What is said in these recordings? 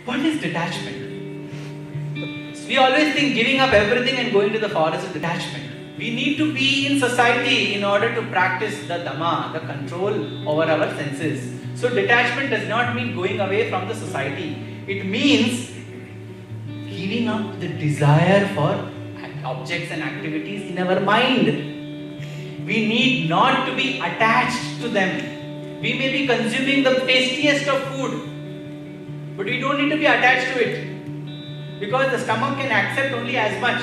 What is detachment? We always think giving up everything and going to the forest is detachment. We need to be in society in order to practice the Dhamma, the control over our senses. So detachment does not mean going away from the society. It means giving up the desire for objects and activities in our mind. We need not to be attached to them. We may be consuming the tastiest of food, but we don't need to be attached to it, because the stomach can accept only as much,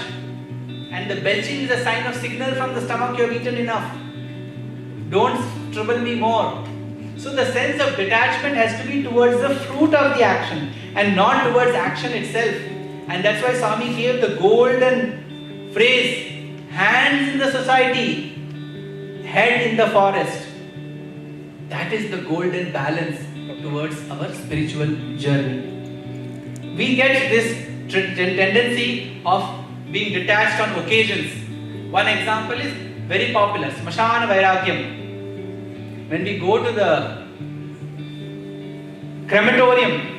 and the belching is a sign of signal from the stomach you have eaten enough. Don't trouble me more. So the sense of detachment has to be towards the fruit of the action and not towards action itself. And that's why Swami gave the golden phrase, hands in the society, head in the forest. That is the golden balance towards our spiritual journey. We get this tendency of being detached on occasions. One example is very popular, Smashana Vairagyam. When we go to the crematorium,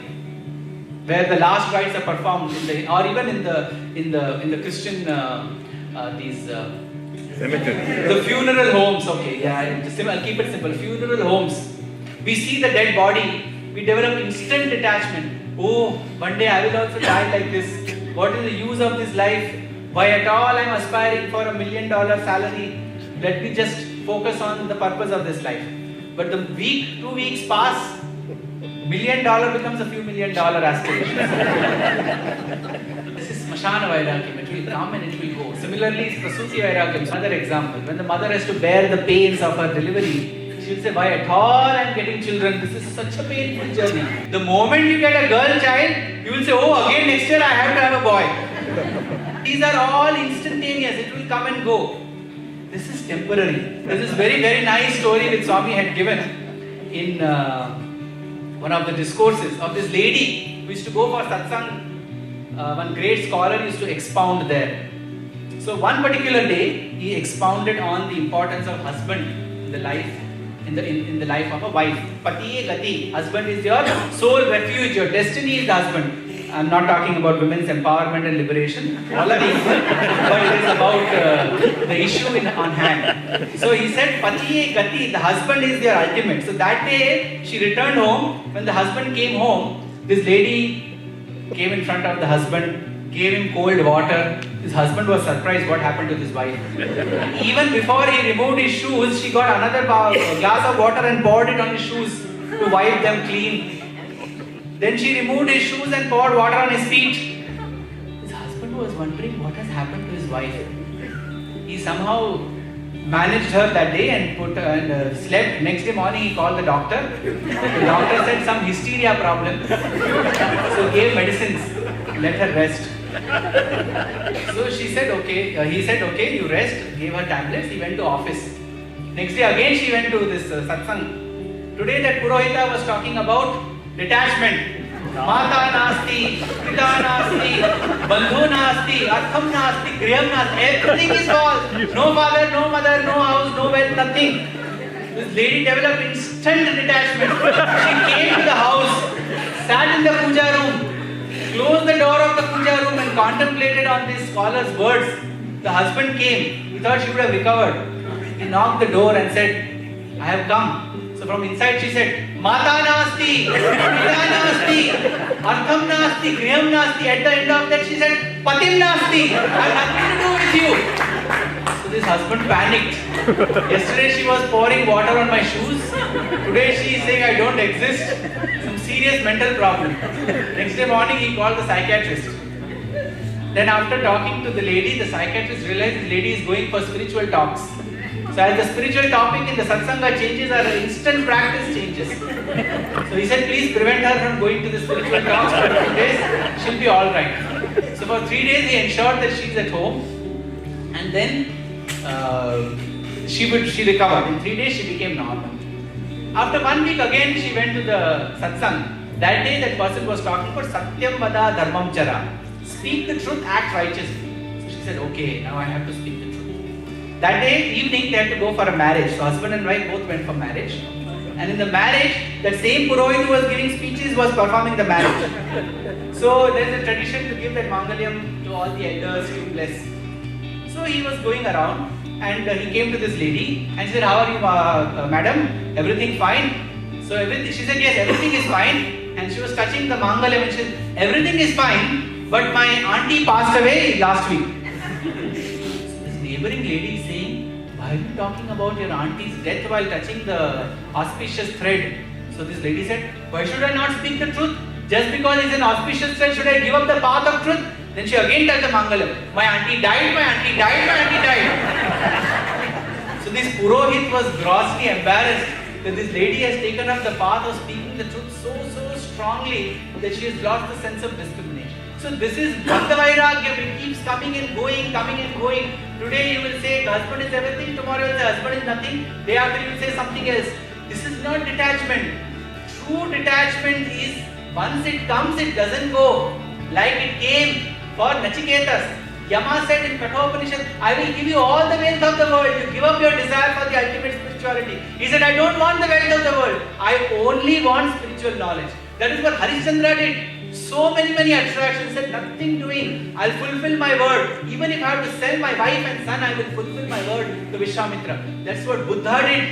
where the last rites are performed, or even in the Christian the funeral homes. Okay, yeah, I'll keep it simple. Funeral homes. We see the dead body, we develop instant detachment. Oh, one day I will also die like this. What is the use of this life? Why at all I am aspiring for $1 million salary? Let me just focus on the purpose of this life. But the week, 2 weeks pass, $1 million becomes a few $1 million aspiration. This is Smashana Vairagyam. It will come and it will go. Similarly, Prasuti Vairagyam, another example. When the mother has to bear the pains of her delivery, she will say, why at all I am getting children? This is such a painful journey. The moment you get a girl child, you will say, oh, again next year I have to have a boy. These are all instantaneous. It will come and go. This is temporary. There's this very, very nice story which Swami had given in one of the discourses of this lady who used to go for satsang. One great scholar used to expound there. So one particular day, he expounded on the importance of husband in the life, in the life of a wife. Patiye gati. Husband is your sole refuge. Your destiny is the husband. I'm not talking about women's empowerment and liberation, all are equal, but it is about the issue on hand. So he said, Patiye gati, the husband is their ultimate. So that day, she returned home. When the husband came home, this lady came in front of the husband, gave him cold water. His husband was surprised what happened to his wife. Even before he removed his shoes, she got another glass of water and poured it on his shoes to wipe them clean. Then she removed his shoes and poured water on his feet. His husband was wondering what has happened to his wife. He somehow managed her that day and slept. Next day morning he called the doctor. The doctor said some hysteria problem. So gave medicines, let her rest. So she said okay, he said okay, you rest, gave her tablets, he went to office. Next day again she went to this satsang. Today that Purohita was talking about detachment. Mata nasti, pita nasti, bandhu nasti, artham nasti, griham nasti, everything is gone. No father, no mother, no house, no wealth, nothing. This lady developed instant detachment. She came to the house, sat in the puja room, closed the door of the puja room and contemplated on this scholar's words. The husband came. He thought she would have recovered. He knocked the door and said, I have come. So from inside she said, Mata nasti, Pita nasti, Artham nasti, Griham nasti. At the end of that she said, Patim nasti, I have nothing to do with you. So this husband panicked. Yesterday she was pouring water on my shoes. Today she is saying I don't exist. Some serious mental problem. Next day morning he called the psychiatrist. Then after talking to the lady, the psychiatrist realized the lady is going for spiritual talks. So as the spiritual topic in the satsanga changes, our instant practice changes. So he said, please prevent her from going to the spiritual talks for 2 days. She'll be all right. So for 3 days he ensured that she's at home, and then she recovered. In 3 days she became normal. After 1 week again she went to the satsang. That day that person was talking for Satyam Vada Dharmam Chara. Speak the truth, act righteously. So she said, okay, now I have to speak the truth. That day, evening, they had to go for a marriage. So husband and wife both went for marriage. And in the marriage, that same Purohit who was giving speeches was performing the marriage. So there is a tradition to give that Mangalyam to all the elders to bless. So he was going around and he came to this lady and she said, "How are you, madam? Everything fine?" So she said, "Yes, everything is fine." And she was touching the Mangalyam and she said, "Everything is fine, but my auntie passed away last week." So this neighboring lady is saying, "Why are you talking about your auntie's death while touching the auspicious thread?" So this lady said, "Why should I not speak the truth? Just because it's an auspicious thread, should I give up the path of truth?" Then she again touched the Mangalam. "My auntie died, my auntie died, my auntie died." So this Purohit was grossly embarrassed that this lady has taken up the path of speaking the truth so strongly that she has lost the sense of discrimination. So this is Bhakta Vairagya. It keeps coming and going, coming and going. Today you will say husband is everything, tomorrow you will say husband is nothing, day after you will say something else. This is not detachment. True detachment is once it comes, it doesn't go. Like it came for Nachiketas. Yama said in Kathopanishad, "I will give you all the wealth of the world. You give up your desire for the ultimate spirituality." He said, "I don't want the wealth of the world. I only want spiritual knowledge." That is what Harishchandra did. So many attractions, said nothing doing. I'll fulfill my word. Even if I have to sell my wife and son, I will fulfill my word to Vishwamitra. That's what Buddha did.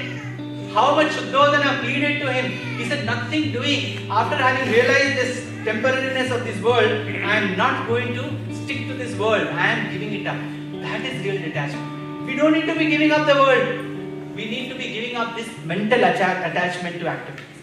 How much Shuddhodana pleaded to him. He said nothing doing. After having realized this temporariness of this world, I am not going to stick to this world. I am giving it up. That is real detachment. We don't need to be giving up the world. We need to be giving up this mental attachment to activities.